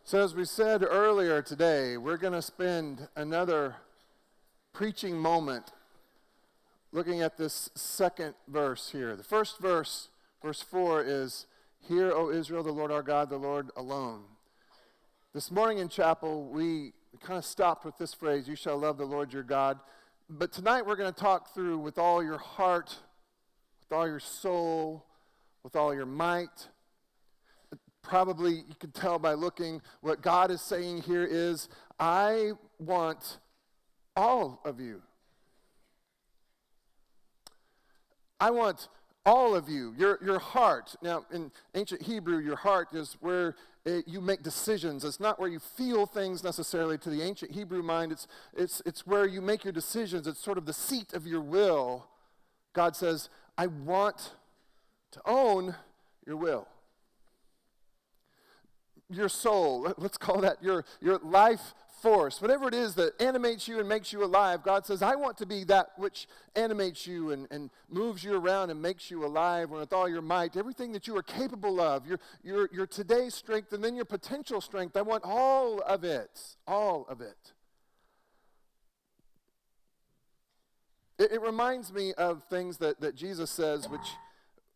So as we said earlier today, we're going to spend another preaching moment looking at this second verse here. The first verse, verse 4, is, "Hear, O Israel, the Lord our God, the Lord alone." This morning in chapel, we kind of stopped with this phrase, "You shall love the Lord your God." But tonight we're going to talk through with all your heart, with all your soul, with all your might. Probably you can tell by looking, what God is saying here is, I want all of you. I want all of you, your heart. Now, in ancient Hebrew, your heart is where you make decisions. It's not where you feel things necessarily to the ancient Hebrew mind. It's where you make your decisions. It's sort of the seat of your will. God says, I want to own your will. Your soul, let's call that your life force, whatever it is that animates you and makes you alive. God says, I want to be that which animates you and moves you around and makes you alive with all your might, everything that you are capable of, your today's strength and then your potential strength. I want all of it, all of it. It reminds me of things that Jesus says,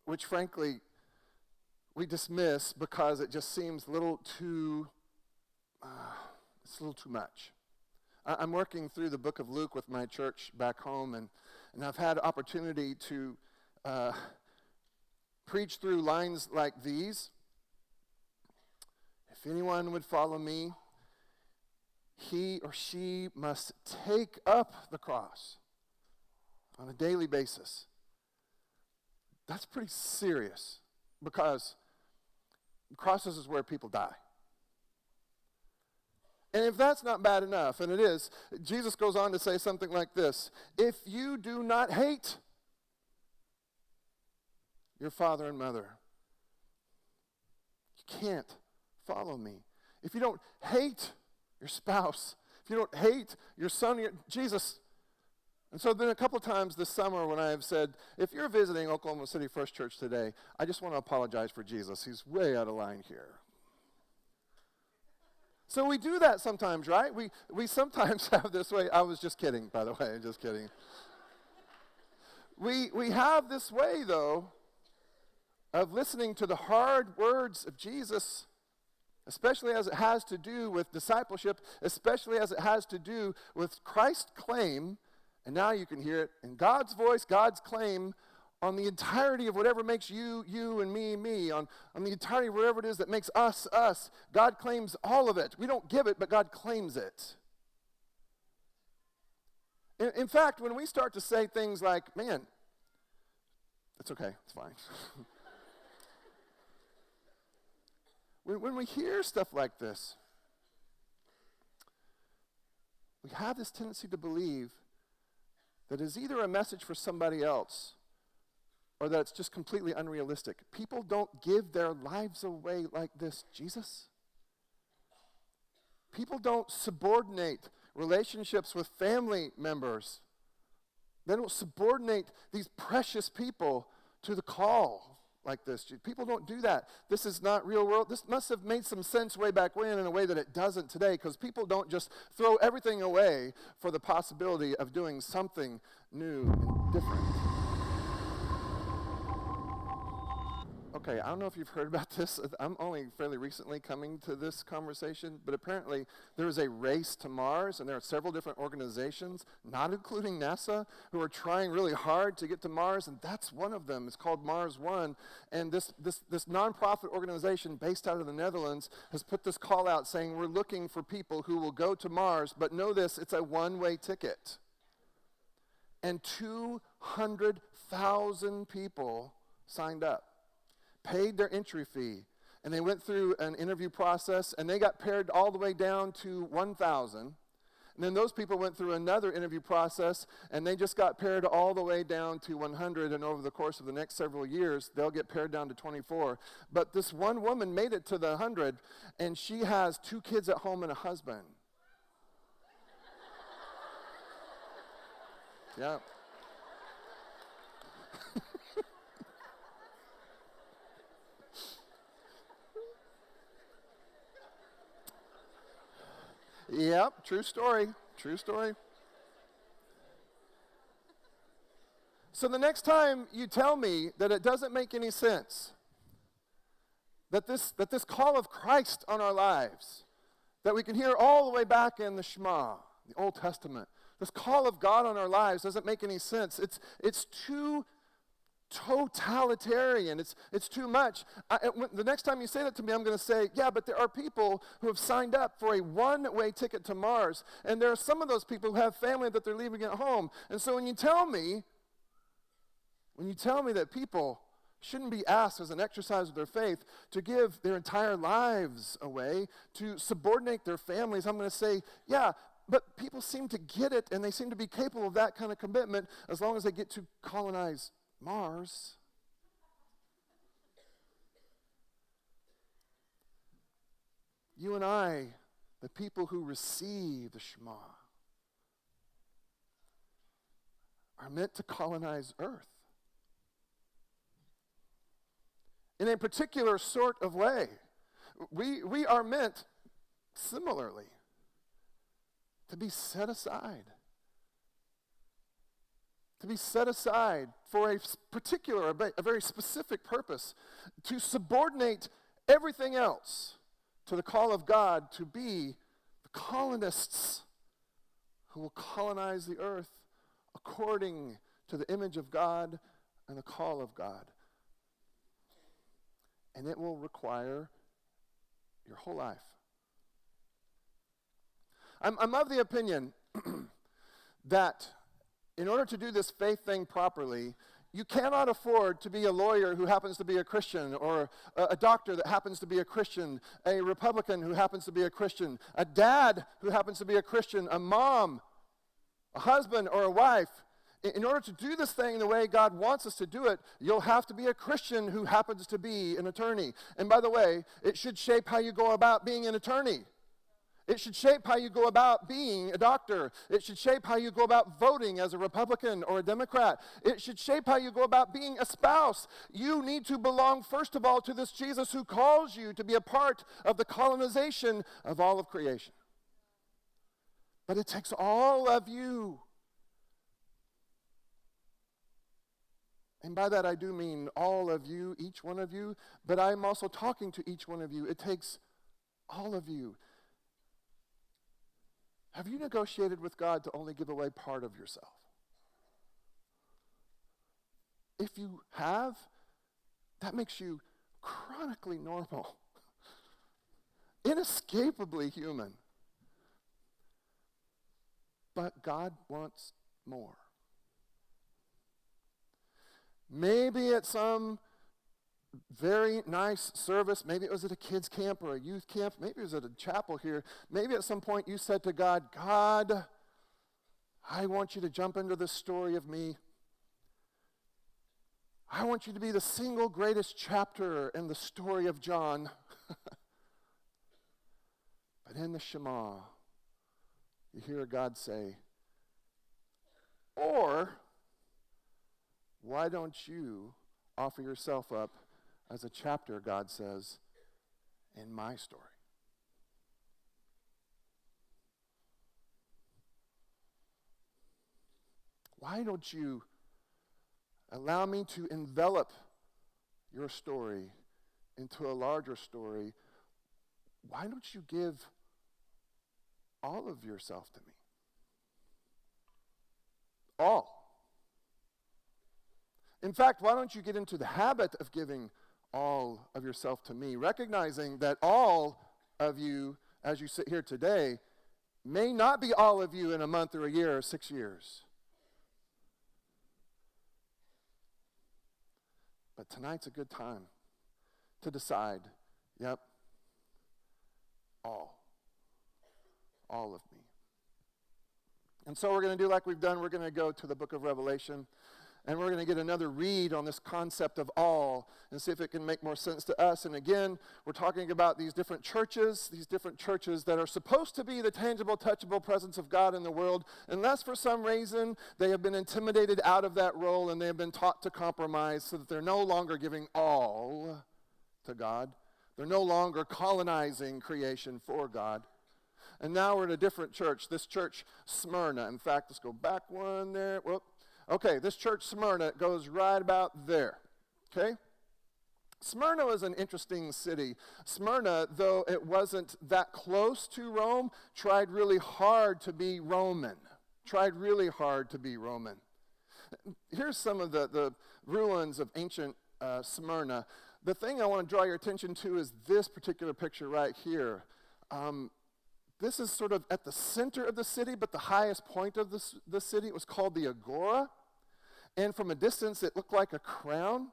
which frankly, we dismiss because it just seems it's a little too much. I'm working through the book of Luke with my church back home, and I've had opportunity to preach through lines like these. If anyone would follow me, he or she must take up the cross on a daily basis. That's pretty serious, because crosses is where people die. And if that's not bad enough, and it is, Jesus goes on to say something like this: if you do not hate your father and mother, you can't follow me. If you don't hate your spouse, if you don't hate your son, Jesus. And so then a couple of times this summer when I have said, if you're visiting Oklahoma City First Church today, I just want to apologize for Jesus. He's way out of line here. So we do that sometimes, right? We sometimes have this way. I was just kidding, by the way, just kidding. We have this way, though, of listening to the hard words of Jesus, especially as it has to do with discipleship, especially as it has to do with Christ's claim. And now you can hear it in God's voice, God's claim on the entirety of whatever makes you, and me, on the entirety of whatever it is that makes us, us. God claims all of it. We don't give it, but God claims it. In fact, when we start to say things like, man, it's okay, it's fine. When we hear stuff like this, we have this tendency to believe that is either a message for somebody else or that it's just completely unrealistic. People don't give their lives away like this, Jesus. People don't subordinate relationships with family members. They don't subordinate these precious people to the call like this. People don't do that. This is not real world. This must have made some sense way back when in a way that it doesn't today, because people don't just throw everything away for the possibility of doing something new and different. Okay, I don't know if you've heard about this. I'm only fairly recently coming to this conversation, but apparently there is a race to Mars, and there are several different organizations, not including NASA, who are trying really hard to get to Mars, and that's one of them. It's called Mars One, and this nonprofit organization based out of the Netherlands has put this call out saying, we're looking for people who will go to Mars, but know this, it's a one-way ticket. And 200,000 people signed up, paid their entry fee, and they went through an interview process, and they got pared all the way down to 1,000. And then those people went through another interview process, and they just got pared all the way down to 100, and over the course of the next several years, they'll get pared down to 24. But this one woman made it to the 100, and she has 2 kids at home and a husband. Yeah. Yep, true story. True story. So the next time you tell me that it doesn't make any sense, that this call of Christ on our lives, that we can hear all the way back in the Shema, the Old Testament, this call of God on our lives doesn't make any sense. It's too totalitarian. It's too much. The next time you say that to me, I'm going to say, yeah, but there are people who have signed up for a one-way ticket to Mars, and there are some of those people who have family that they're leaving at home. And so when you tell me that people shouldn't be asked as an exercise of their faith to give their entire lives away, to subordinate their families, I'm going to say, yeah, but people seem to get it, and they seem to be capable of that kind of commitment as long as they get to colonize Mars. You and I, the people who receive the Shema, are meant to colonize Earth in a particular sort of way. We are meant, similarly, to be set aside. To be set aside for a particular, a very specific purpose, to subordinate everything else to the call of God to be the colonists who will colonize the earth according to the image of God and the call of God. And it will require your whole life. I'm of the opinion that in order to do this faith thing properly, you cannot afford to be a lawyer who happens to be a Christian, or a doctor that happens to be a Christian, a Republican who happens to be a Christian, a dad who happens to be a Christian, a mom, a husband, or a wife. In order to do this thing the way God wants us to do it, you'll have to be a Christian who happens to be an attorney. And by the way, it should shape how you go about being an attorney. It should shape how you go about being a doctor. It should shape how you go about voting as a Republican or a Democrat. It should shape how you go about being a spouse. You need to belong, first of all, to this Jesus who calls you to be a part of the colonization of all of creation. But it takes all of you. And by that I do mean all of you, each one of you, but I'm also talking to each one of you. It takes all of you. Have you negotiated with God to only give away part of yourself? If you have, that makes you chronically normal, inescapably human. But God wants more. Maybe at some very nice service, maybe it was at a kids camp or a youth camp, maybe it was at a chapel here, maybe at some point you said to God, God, I want you to jump into this story of me. I want you to be the single greatest chapter in the story of John. But in the Shema, you hear God say, or why don't you offer yourself up as a chapter, God says, in my story? Why don't you allow me to envelop your story into a larger story? Why don't you give all of yourself to me? All. In fact, why don't you get into the habit of giving all of yourself to me, recognizing that all of you, as you sit here today, may not be all of you in a month or a year or 6 years. But tonight's a good time to decide, yep, all of me. And so we're going to do like we've done. We're going to go to the book of Revelation, and we're going to get another read on this concept of all and see if it can make more sense to us. And again, we're talking about these different churches that are supposed to be the tangible, touchable presence of God in the world, unless for some reason they have been intimidated out of that role and they have been taught to compromise so that they're no longer giving all to God. They're no longer colonizing creation for God. and now we're at a different church, this church Smyrna. In fact, let's go back one there. Whoop. Okay, this church Smyrna goes right about there, okay? Smyrna was an interesting city. Smyrna, though it wasn't that close to Rome, tried really hard to be Roman. Here's some of the ruins of ancient Smyrna. The thing I want to draw your attention to is this particular picture right here. This is sort of at the center of the city, but the highest point of the city. It was called the Agora. And from a distance, it looked like a crown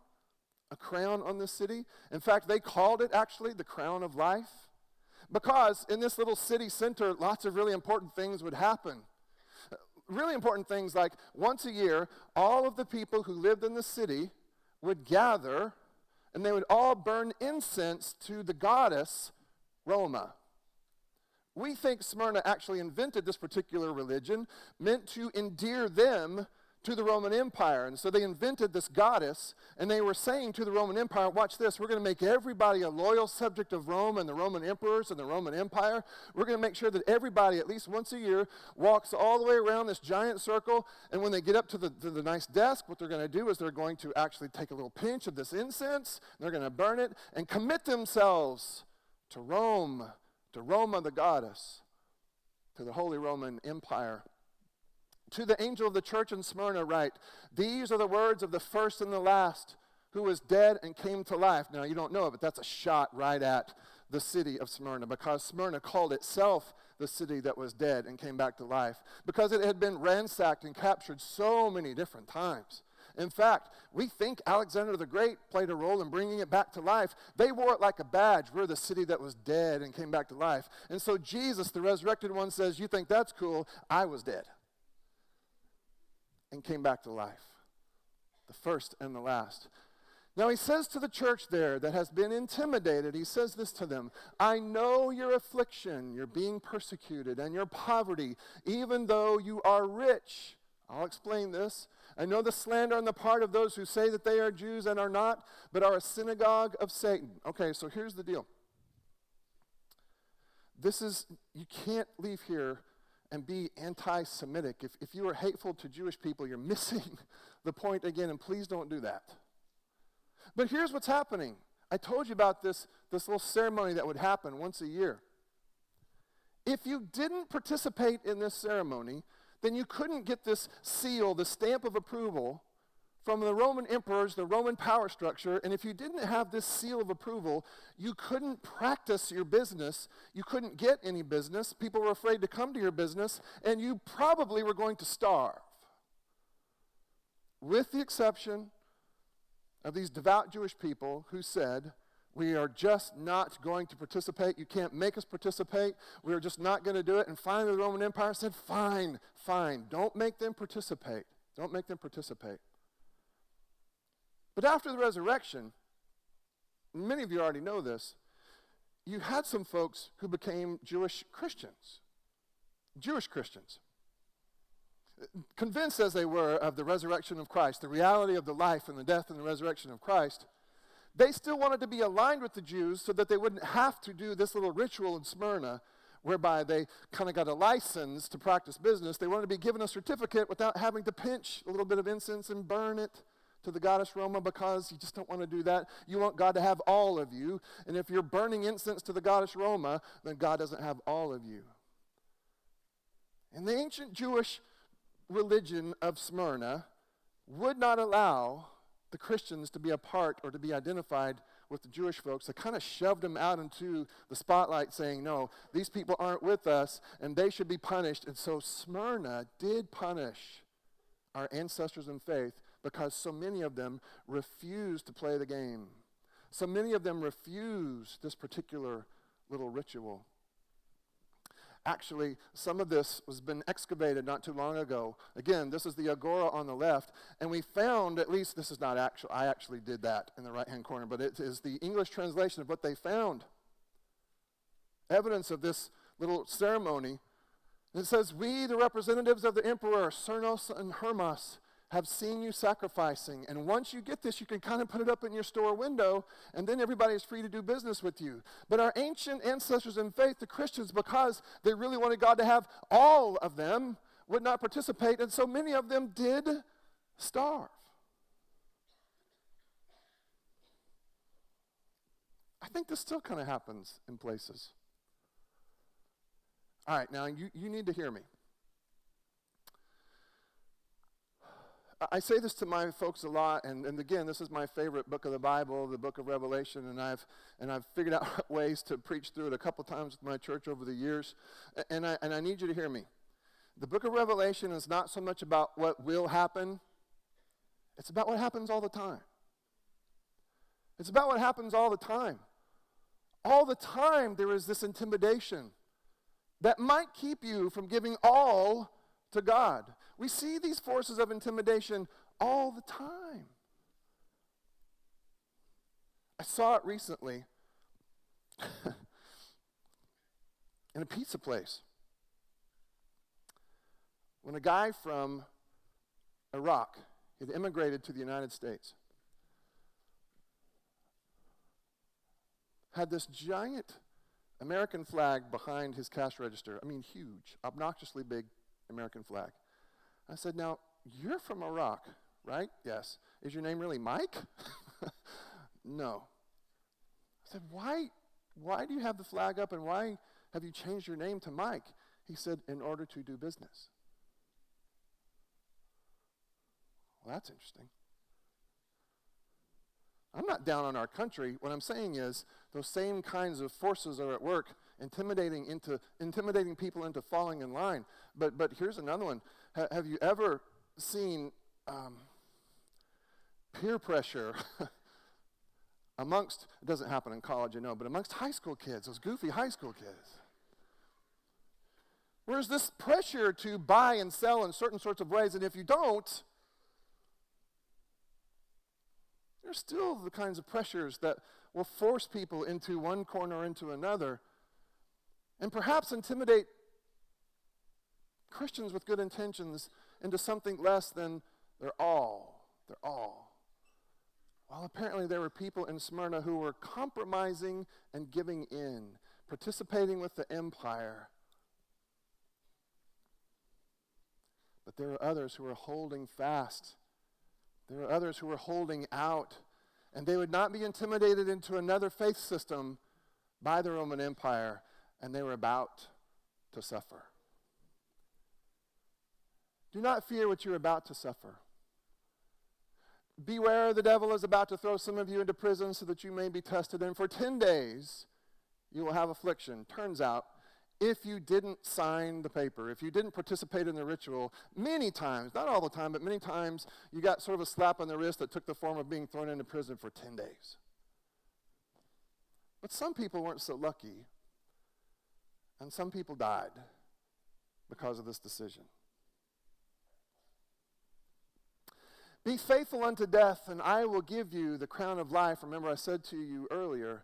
on the city. In fact, they called it actually the crown of life, because in this little city center, lots of really important things would happen. Really important things like once a year, all of the people who lived in the city would gather, and they would all burn incense to the goddess Roma. We think Smyrna actually invented this particular religion, meant to endear them to the Roman Empire. And so they invented this goddess, and they were saying to the Roman Empire, watch this, we're going to make everybody a loyal subject of Rome and the Roman emperors and the Roman Empire. We're going to make sure that everybody, at least once a year, walks all the way around this giant circle, and when they get up to the nice desk, what they're going to do is they're going to actually take a little pinch of this incense, and they're going to burn it and commit themselves to Rome, to Roma the goddess, to the Holy Roman Empire. To the angel of the church in Smyrna write, these are the words of the first and the last, who was dead and came to life. Now, you don't know it, but that's a shot right at the city of Smyrna, because Smyrna called itself the city that was dead and came back to life, because it had been ransacked and captured so many different times. In fact, we think Alexander the Great played a role in bringing it back to life. They wore it like a badge. We're the city that was dead and came back to life. And so Jesus, the resurrected one, says, you think that's cool? I was dead and came back to life, the first and the last. Now he says to the church there that has been intimidated, he says this to them, I know your affliction, your being persecuted, and your poverty, even though you are rich. I'll explain this. I know the slander on the part of those who say that they are Jews and are not, but are a synagogue of Satan. Okay, so here's the deal. You can't leave here and be anti-Semitic. If you are hateful to Jewish people, you're missing the point again, and please don't do that. But here's what's happening. I told you about this little ceremony that would happen once a year. If you didn't participate in this ceremony, then you couldn't get this seal, the stamp of approval from the Roman emperors, the Roman power structure, and if you didn't have this seal of approval, you couldn't practice your business, you couldn't get any business, people were afraid to come to your business, and you probably were going to starve. With the exception of these devout Jewish people who said, we are just not going to participate. You can't make us participate. We are just not going to do it. And finally, the Roman Empire said, fine. Don't make them participate. But after the resurrection, many of you already know this, you had some folks who became Jewish Christians. Convinced as they were of the resurrection of Christ, the reality of the life and the death and the resurrection of Christ, they still wanted to be aligned with the Jews so that they wouldn't have to do this little ritual in Smyrna whereby they kind of got a license to practice business. They wanted to be given a certificate without having to pinch a little bit of incense and burn it to the goddess Roma, because you just don't want to do that. You want God to have all of you. And if you're burning incense to the goddess Roma, then God doesn't have all of you. And the ancient Jewish religion of Smyrna would not allow the Christians to be a part or to be identified with the Jewish folks. They kind of shoved them out into the spotlight saying, no, these people aren't with us and they should be punished. And so Smyrna did punish our ancestors in faith because so many of them refused to play the game. So many of them refused this particular little ritual. Actually, some of this has been excavated not too long ago. Again, this is the Agora on the left, and we found, at least this is not actual, I actually did that in the right-hand corner, but it is the English translation of what they found. Evidence of this little ceremony. It says, we, the representatives of the emperor, Cernos and Hermas, have seen you sacrificing. And once you get this, you can kind of put it up in your store window, and then everybody's free to do business with you. But our ancient ancestors in faith, the Christians, because they really wanted God to have all of them, would not participate, and so many of them did starve. I think this still kind of happens in places. All right, now you need to hear me. I say this to my folks a lot, and again, this is my favorite book of the Bible, the book of Revelation, and I've figured out ways to preach through it a couple times with my church over the years, and I need you to hear me. The book of Revelation is not so much about what will happen, it's about what happens all the time. It's about what happens all the time. All the time there is this intimidation that might keep you from giving all to God. We see these forces of intimidation all the time. I saw it recently in a pizza place. When a guy from Iraq had immigrated to the United States, had this giant American flag behind his cash register. I mean, huge, obnoxiously big American flag. I said, now, you're from Iraq, right? Yes. Is your name really Mike? No. I said, why do you have the flag up, and why have you changed your name to Mike? He said, in order to do business. Well, that's interesting. I'm not down on our country. What I'm saying is those same kinds of forces are at work, intimidating people into falling in line. But here's another one. Have you ever seen peer pressure amongst, it doesn't happen in college, I know, but amongst high school kids, those goofy high school kids? Where's this pressure to buy and sell in certain sorts of ways, and if you don't, there's still the kinds of pressures that will force people into one corner or into another, and perhaps intimidate Christians with good intentions into something less than they're all. Well, apparently there were people in Smyrna who were compromising and giving in, participating with the empire. But there were others who were holding fast. There were others who were holding out, and they would not be intimidated into another faith system by the Roman Empire, and they were about to suffer. Do not fear what you're about to suffer. Beware, the devil is about to throw some of you into prison so that you may be tested, and for 10 days you will have affliction. Turns out, if you didn't sign the paper, if you didn't participate in the ritual, many times, not all the time, but many times, you got sort of a slap on the wrist that took the form of being thrown into prison for 10 days. But some people weren't so lucky, and some people died because of this decision. Be faithful unto death, and I will give you the crown of life. Remember, I said to you earlier,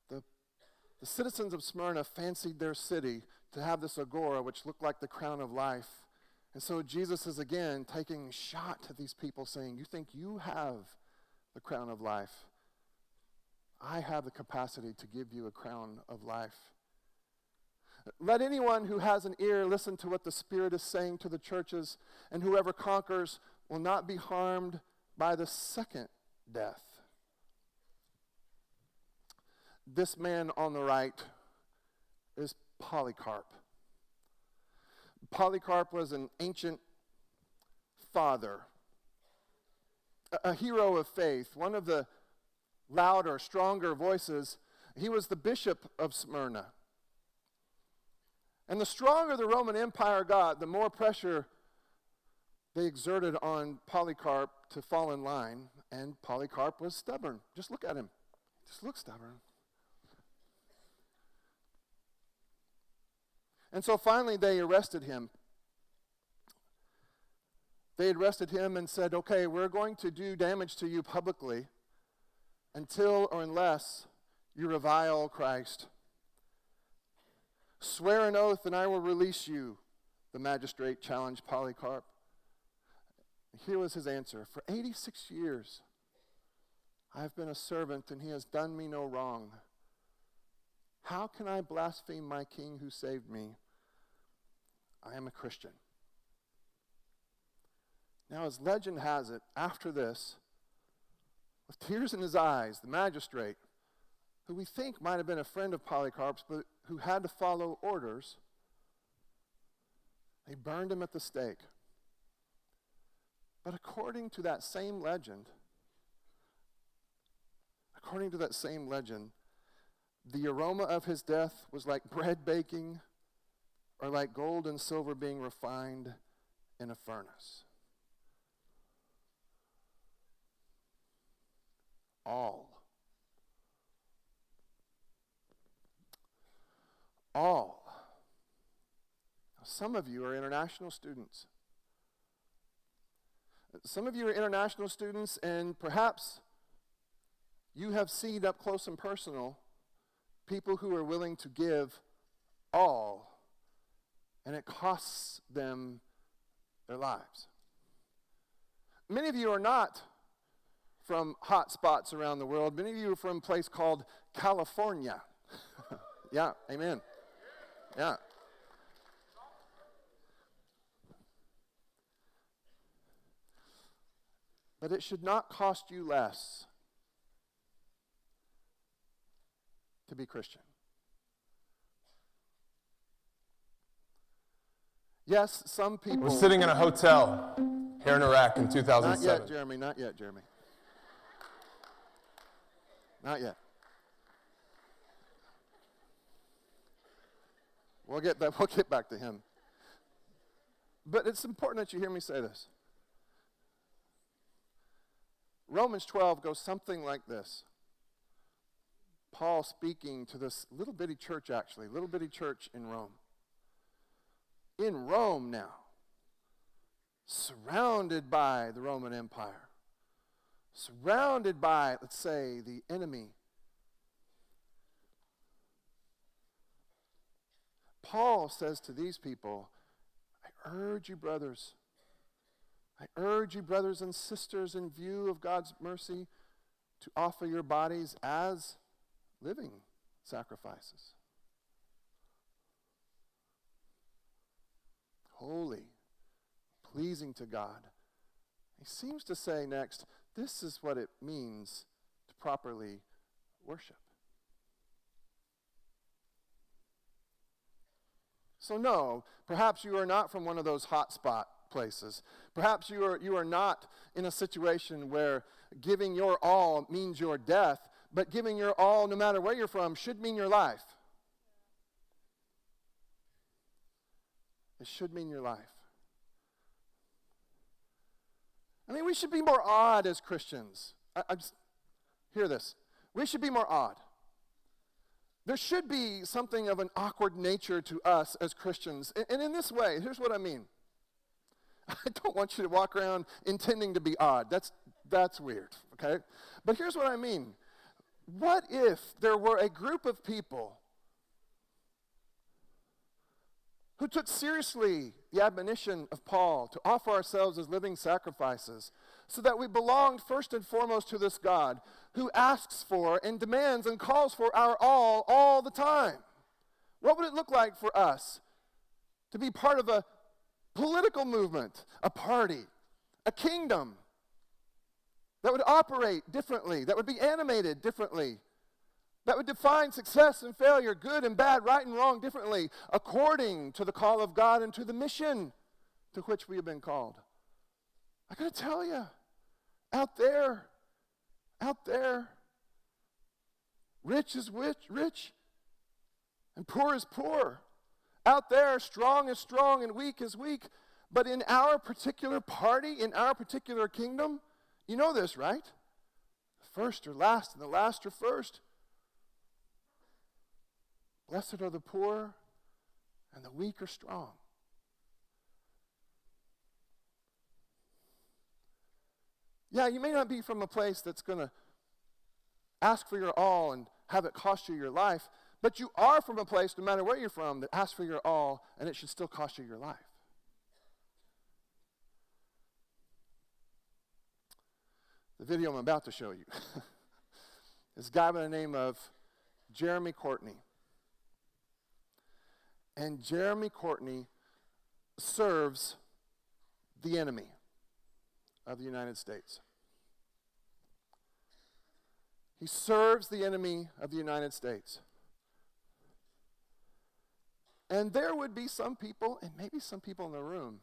the citizens of Smyrna fancied their city to have this agora, which looked like the crown of life. And so Jesus is again taking a shot at these people, saying, you think you have the crown of life? I have the capacity to give you a crown of life. Let anyone who has an ear listen to what the Spirit is saying to the churches, and whoever conquers will not be harmed by the second death. This man on the right is Polycarp. Polycarp was an ancient father, a hero of faith, one of the louder, stronger voices. He was the bishop of Smyrna. And the stronger the Roman Empire got, the more pressure they exerted on Polycarp to fall in line, and Polycarp was stubborn. Just look at him. He just looks stubborn. And so finally they arrested him. They arrested him and said, okay, we're going to do damage to you publicly until or unless you revile Christ. Swear an oath and I will release you, the magistrate challenged Polycarp. Here was his answer. For 86 years, I have been a servant, and he has done me no wrong. How can I blaspheme my king who saved me? I am a Christian. Now, as legend has it, after this, with tears in his eyes, the magistrate, who we think might have been a friend of Polycarp's, but who had to follow orders, they burned him at the stake. But according to that same legend, the aroma of his death was like bread baking or like gold and silver being refined in a furnace. All. Now, some of you are international students. Some of you are international students, and perhaps you have seen up close and personal people who are willing to give all, and it costs them their lives. Many of you are not from hot spots around the world. Many of you are from a place called California. Yeah, amen. Yeah. But it should not cost you less to be Christian. Yes, some people... We're sitting in a hotel here in Iraq in 2007. Not yet, Jeremy. Not yet, Jeremy. Not yet. We'll get back to him. But it's important that you hear me say this. Romans 12 goes something like this. Paul speaking to this little bitty church in Rome. In Rome now, surrounded by the Roman Empire, surrounded by, let's say, the enemy. Paul says to these people, I urge you, brothers and sisters, in view of God's mercy, to offer your bodies as living sacrifices. Holy, pleasing to God. He seems to say next, this is what it means to properly worship. So no, perhaps you are not from one of those hot spot places. Perhaps you are not in a situation where giving your all means your death, but giving your all, no matter where you're from, should mean your life. It should mean your life. I mean, we should be more odd as Christians. I just hear this. We should be more odd. There should be something of an awkward nature to us as Christians. And in this way, here's what I mean. I don't want you to walk around intending to be odd. That's weird, okay? But here's what I mean. What if there were a group of people who took seriously the admonition of Paul to offer ourselves as living sacrifices so that we belonged first and foremost to this God who asks for and demands and calls for our all the time? What would it look like for us to be part of a political movement, a party, a kingdom that would operate differently, that would be animated differently, that would define success and failure, good and bad, right and wrong differently, according to the call of God and to the mission to which we have been called? I got to tell you, out there, rich is rich, and poor is poor. Out there, strong is strong and weak is weak. But in our particular party, in our particular kingdom, you know this, right? The first are last and the last are first. Blessed are the poor and the weak are strong. Yeah, you may not be from a place that's going to ask for your all and have it cost you your life, but you are from a place, no matter where you're from, that asks for your all, and it should still cost you your life. the video I'm about to show you. This guy by the name of Jeremy Courtney. And Jeremy Courtney serves the enemy of the United States. He serves the enemy of the United States. And there would be some people, and maybe some people in the room,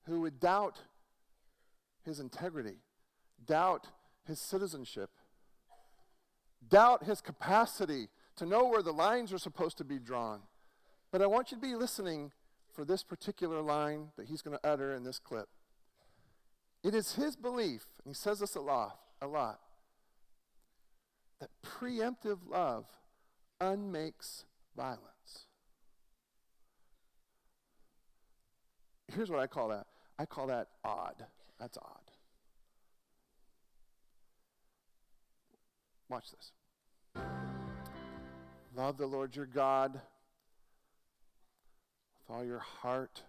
who would doubt his integrity, doubt his citizenship, doubt his capacity to know where the lines are supposed to be drawn. But I want you to be listening for this particular line that he's going to utter in this clip. It is his belief, and he says this a lot, that preemptive love unmakes violence. Here's what I call that. I call that odd. That's odd. Watch this. Love the Lord your God with all your heart,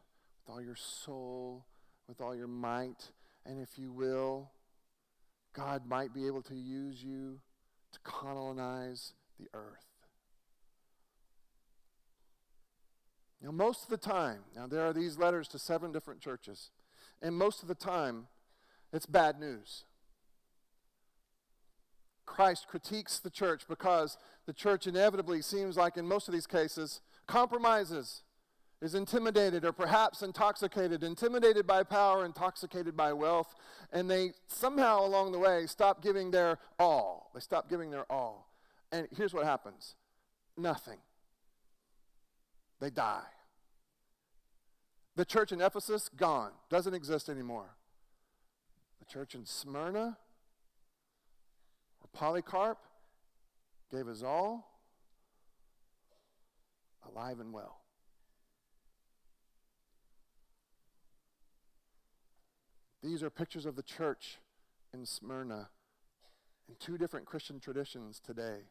with all your soul, with all your might. And if you will, God might be able to use you to colonize the earth. Now, most of the time, there are these letters to 7 different churches, and most of the time, it's bad news. Christ critiques the church because the church inevitably seems like, in most of these cases, compromises, is intimidated or perhaps intoxicated, intimidated by power, intoxicated by wealth, and they somehow along the way stop giving their all. They stop giving their all. And here's what happens. Nothing. They die. The church in Ephesus, gone. Doesn't exist anymore. The church in Smyrna, where Polycarp gave his all, alive and well. These are pictures of the church in Smyrna in 2 different Christian traditions today,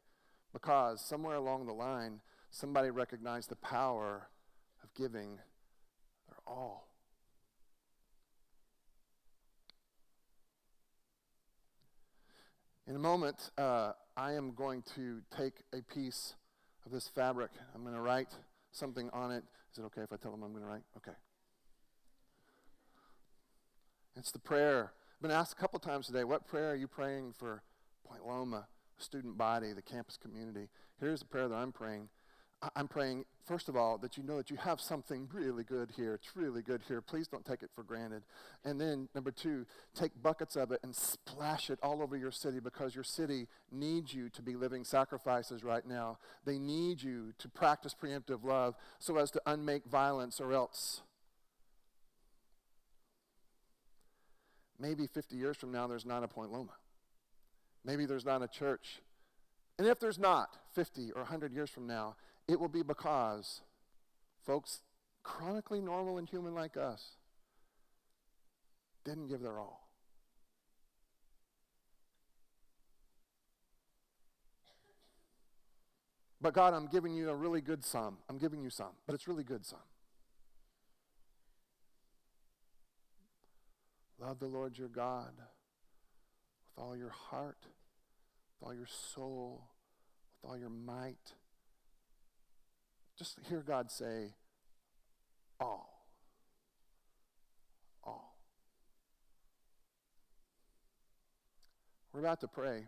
because somewhere along the line, somebody recognized the power of giving their all. In a moment, I am going to take a piece of this fabric. I'm going to write something on it. Is it okay if I tell them I'm going to write? Okay. It's the prayer. I've been asked a couple times today, what prayer are you praying for Point Loma, the student body, the campus community? Here's the prayer that I'm praying. I'm praying, first of all, that you know that you have something really good here. It's really good here. Please don't take it for granted. And then, number 2, take buckets of it and splash it all over your city, because your city needs you to be living sacrifices right now. They need you to practice preemptive love so as to unmake violence, or else maybe 50 years from now there's not a Point Loma. Maybe there's not a church. And if there's not 50 or 100 years from now, it will be because folks chronically normal and human like us didn't give their all. But God, I'm giving you a really good some. I'm giving you some, but it's really good some. Love the Lord your God with all your heart, with all your soul, with all your might. Just hear God say, all. All. We're about to pray.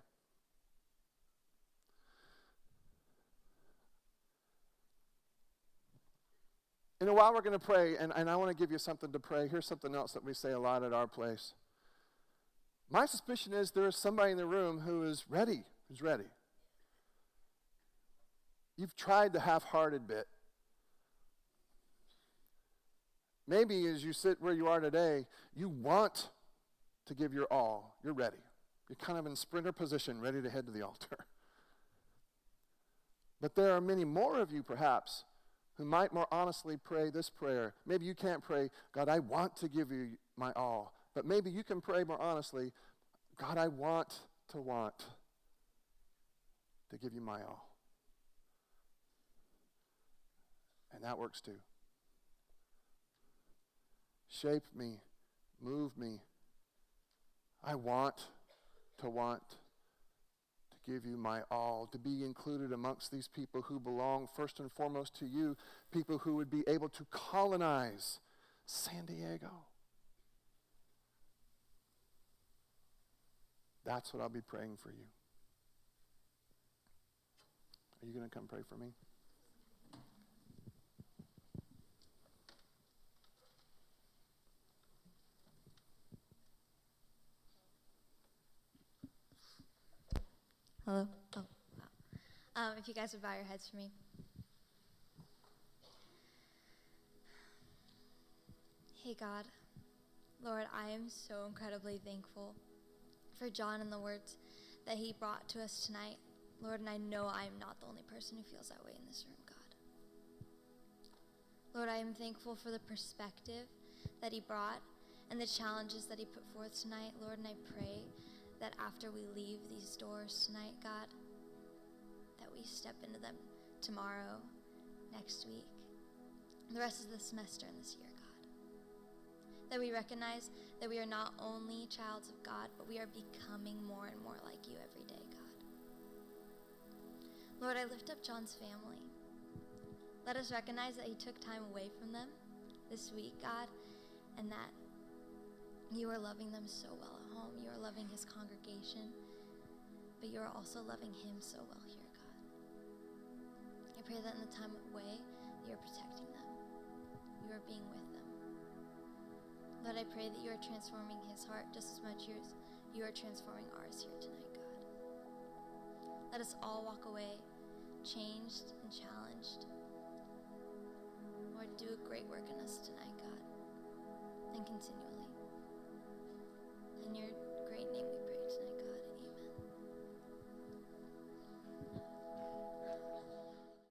In a while we're going to pray, and I want to give you something to pray. Here's something else that we say a lot at our place. My suspicion is there is somebody in the room who is ready, who's ready. You've tried the half-hearted bit. Maybe as you sit where you are today, you want to give your all. You're ready. You're kind of in sprinter position, ready to head to the altar. But there are many more of you, perhaps, who might more honestly pray this prayer. Maybe you can't pray, God, I want to give you my all. But maybe you can pray more honestly, God, I want to give you my all. And that works too. Shape me, move me, I want to give you my all, to be included amongst these people who belong first and foremost to you, people who would be able to colonize San Diego. That's what I'll be praying for you. Are you going to come pray for me? Hello? Oh, wow. If you guys would bow your heads for me. Hey, God. Lord, I am so incredibly thankful for Jon and the words that he brought to us tonight. Lord, and I know I am not the only person who feels that way in this room, God. Lord, I am thankful for the perspective that he brought and the challenges that he put forth tonight, Lord, and I pray that after we leave these doors tonight, God, that we step into them tomorrow, next week, the rest of the semester and this year, God. That we recognize that we are not only childs of God, but we are becoming more and more like you every day, God. Lord, I lift up Jon's family. Let us recognize that he took time away from them this week, God, and that you are loving them so well at home. You are loving his congregation, but you are also loving him so well here, God. I pray that in the time away, you are protecting them. You are being with them. Lord, I pray that you are transforming his heart just as much as you are transforming ours here tonight, God. Let us all walk away changed and challenged. Lord, do a great work in us tonight, God, and continually. In your